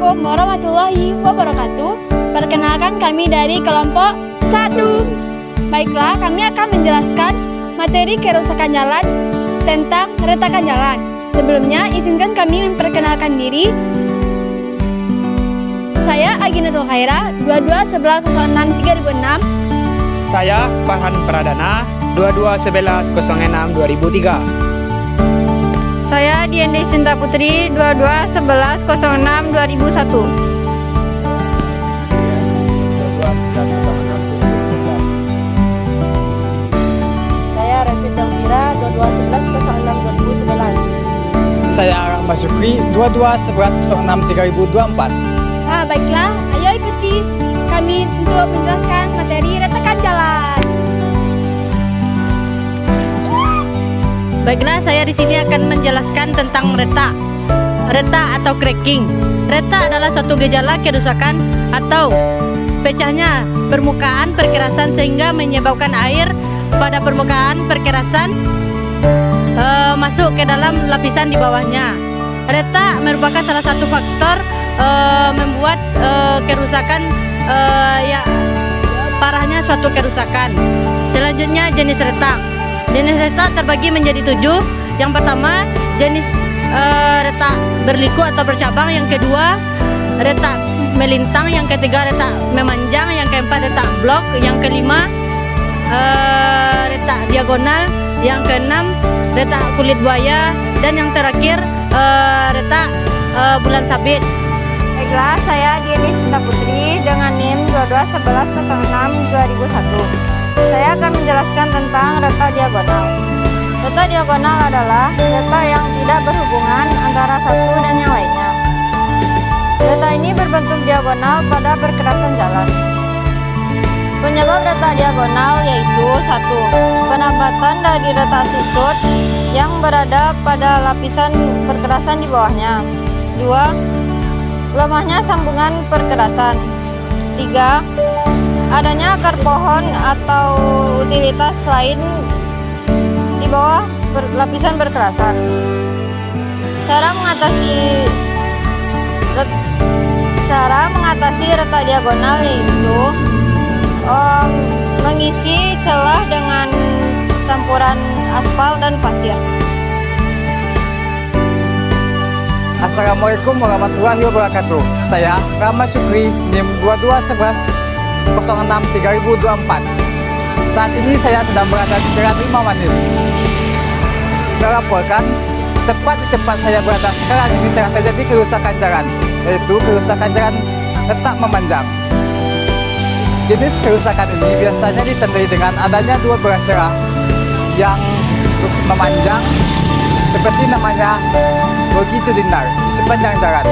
Assalamualaikum warahmatullahi wabarakatuh. Perkenalkan kami dari kelompok 1. Baiklah, kami akan menjelaskan materi kerusakan jalan tentang retakan jalan. Sebelumnya, izinkan kami memperkenalkan diri. Saya Aginatul Khaira, 221106-2006. Saya Farhan Pradana, 221106-2003. Saya Diende Sinta Putri, 221106-2001. Saya Rafid Delvira, 221106-2011. Saya Rahmat Syukri, 221106-3024. Baiklah, ayo ikuti kami untuk menjelaskan materi retakan jalan. Baiklah, saya di sini akan menjelaskan tentang retak atau cracking. Retak adalah suatu gejala kerusakan atau pecahnya permukaan perkerasan sehingga menyebabkan air pada permukaan perkerasan masuk ke dalam lapisan di bawahnya. Retak merupakan salah satu faktor membuat kerusakan parahnya suatu kerusakan. Selanjutnya jenis retak. Jenis retak terbagi menjadi 7. Yang pertama jenis retak berliku atau bercabang. Yang kedua retak melintang. Yang ketiga retak memanjang. Yang keempat retak blok. Yang kelima retak diagonal. Yang keenam retak kulit buaya. Dan yang terakhir retak bulan sabit. Baiklah, saya Diende Sinta Putri dengan NIM 221106-2001. Saya akan menjelaskan tentang retak diagonal. Retak diagonal adalah retak yang tidak berhubungan antara satu dan yang lainnya. Retak ini berbentuk diagonal pada perkerasan jalan. Penyebab retak diagonal yaitu 1. Penambatan dari retak susut yang berada pada lapisan perkerasan di bawahnya. 2. Lemahnya sambungan perkerasan. 3. Adanya akar pohon atau utilitas lain di bawah lapisan perkerasan. Cara mengatasi retak diagonal yaitu mengisi celah dengan campuran aspal dan pasir. Assalamualaikum warahmatullahi wabarakatuh. Saya Rahmat Syukri, NIM 221106-3024. Saat ini saya sedang berada di Jalan Limau Manis. Melaporkan tepat di tempat saya berada sekarang ini telah terjadi kerusakan jalan, yaitu kerusakan jalan retak memanjang. Jenis kerusakan ini biasanya ditandai dengan adanya dua belah celah yang memanjang seperti namanya longitudinal di sepanjang jalan.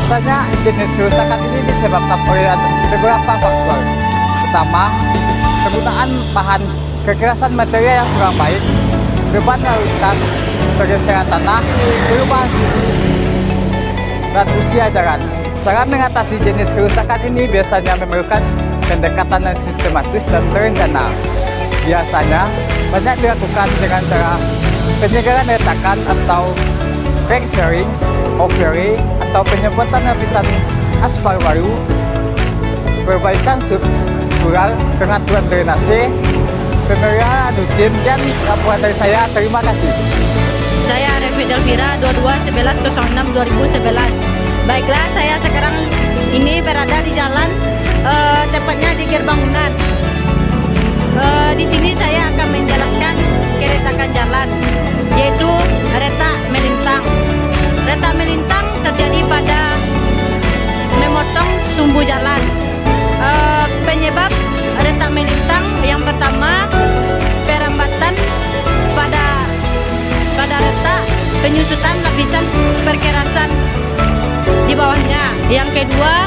Biasanya jenis kerusakan ini disebabkan oleh beberapa faktor. Pertama, penggunaan bahan kekerasan material yang kurang baik, beban lalu lintas, pergeseran tanah, perubahan suhu, dan usia jalan. Cara mengatasi jenis kerusakan ini biasanya memerlukan pendekatan yang sistematis dan terencana. Biasanya banyak dilakukan dengan cara penyegaran retakan atau crack sharing, overlay, atau penyemprotan lapisan aspal baru, perbaikan struktural, pengaturan drainase, pemeliharaan rutin, dan laporan dari saya. Terima kasih. Saya Rafid Delvira, 221106-2011. Baiklah, saya sekarang ini berada di jalan, tepatnya di gerbang Unan. Di sini saya akan menjelaskan keretakan jalan, yaitu retak melintang. Retak melintang terjadi pada memotong sumbu jalan. Penyebab retak melintang yang pertama, perambatan pada retak, penyusutan lapisan perkerasan di bawahnya. Yang kedua,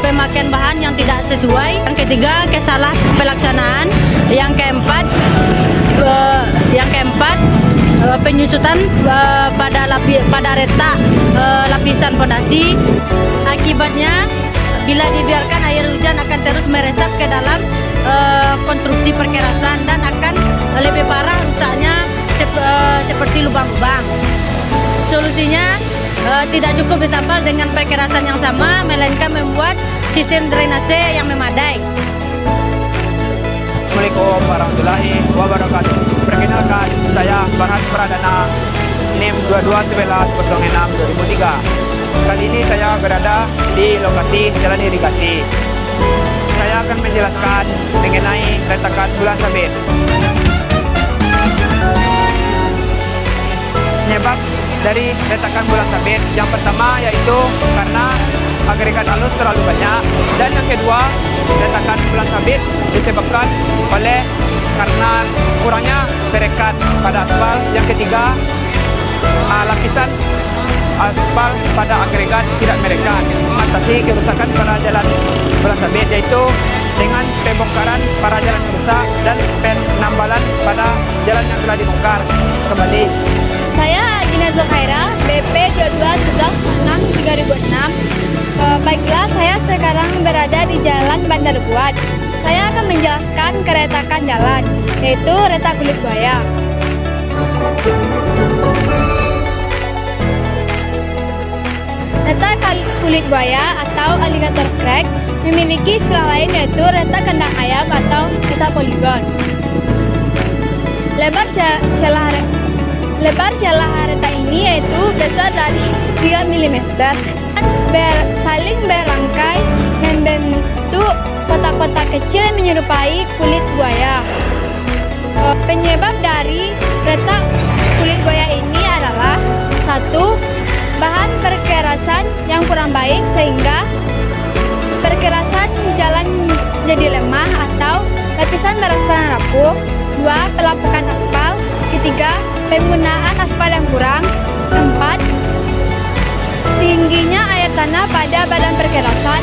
pemakaian bahan yang tidak sesuai. Yang ketiga, kesalah pelaksanaan. Yang keempat, penyusutan pada retak lapisan fondasi. Akibatnya, bila dibiarkan air hujan akan terus meresap ke dalam konstruksi perkerasan dan akan lebih parah rusaknya seperti lubang-lubang. Solusinya tidak cukup ditambal dengan perkerasan yang sama, melainkan membuat sistem drainase yang memadai. Assalamualaikum warahmatullahi wabarakatuh. Perkenalkan, saya Farhan Pradana, NIM 221106-2003. Kali ini saya berada di lokasi jalan irigasi. Saya akan menjelaskan mengenai retakan bulan sabit. Penyebab dari retakan bulan sabit yang pertama yaitu karena agregat halus terlalu banyak, dan yang kedua, retakan bulan sabit disebabkan oleh karena kurangnya perekat pada aspal. Yang ketiga, lapisan aspal pada agregat tidak merekat. Mengatasi kerusakan pada jalan bulan sabit yaitu dengan pembongkaran para jalan yang rusak dan penambalan pada jalan yang telah dibongkar kembali. Saya Gina Zulkhaira, BP 221106-2006. Baiklah, saya sekarang berada di Jalan Bandar Buat. Saya akan menjelaskan keretakan jalan, yaitu retak kulit buaya. Retak kulit buaya atau alligator crack memiliki istilah lain yaitu retak kandang ayam atau retak poligon. Lebar celah retak ini yaitu besar dari 3 mm, saling berangkai membentuk kotak-kotak kecil yang menyerupai kulit buaya. Penyebab dari retak kulit buaya ini adalah 1. Bahan perkerasan yang kurang baik sehingga perkerasan jalan jadi lemah atau lapisan beraspal rapuh. 2. Pelapukan aspal. 3. Penggunaan aspal yang kurang. 4. Tingginya air tanah pada badan perkerasan.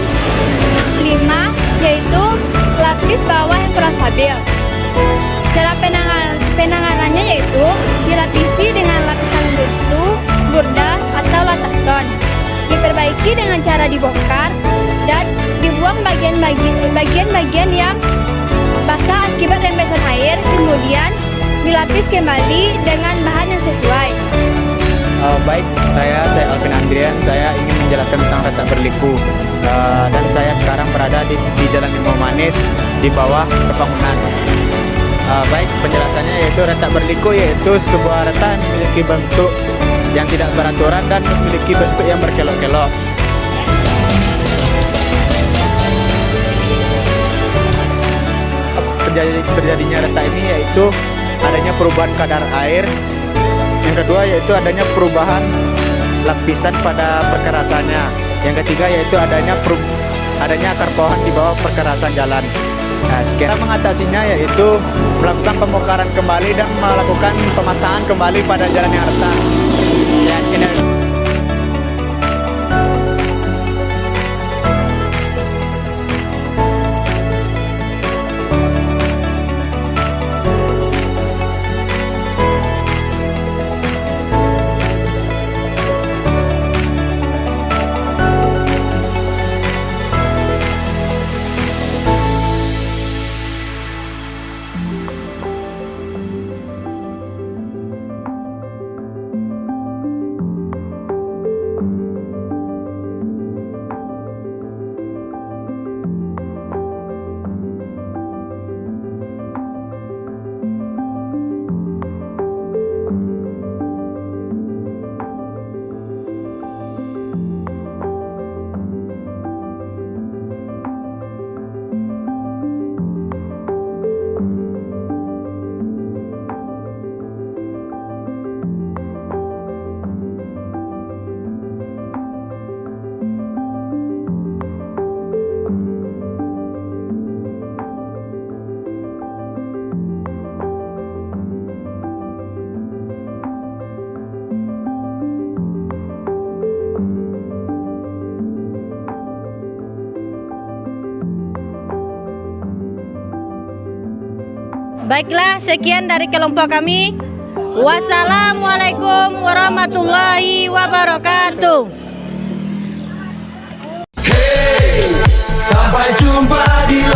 5. Yaitu lapis bawah yang kurang stabil. Cara penanganannya yaitu dilapisi dengan lapisan buntu, burda, atau lataston. Diperbaiki dengan cara dibongkar dan dibuang bagian-bagian yang basah akibat rembesan air, kemudian dilapis kembali dengan bahan yang sesuai. Baik, saya Alvin Andrian. Saya ingin menjelaskan tentang retak berliku. Dan saya sekarang berada di Jalan Limau Manis di bawah pembangunan. Baik, penjelasannya yaitu retak berliku yaitu sebuah retak yang memiliki bentuk yang tidak beraturan dan memiliki bentuk yang berkelok-kelok. Terjadinya retak ini yaitu adanya perubahan kadar air. Yang kedua yaitu adanya perubahan lapisan pada perkerasannya. Yang ketiga yaitu adanya akar pohon di bawah perkerasan jalan. Nah, sekira mengatasinya yaitu melakukan pembongkaran kembali dan melakukan pemasangan kembali pada jalan yang retak. Ya, sekian. Baiklah, sekian dari kelompok kami. Wassalamualaikum warahmatullahi wabarakatuh. Sampai jumpa di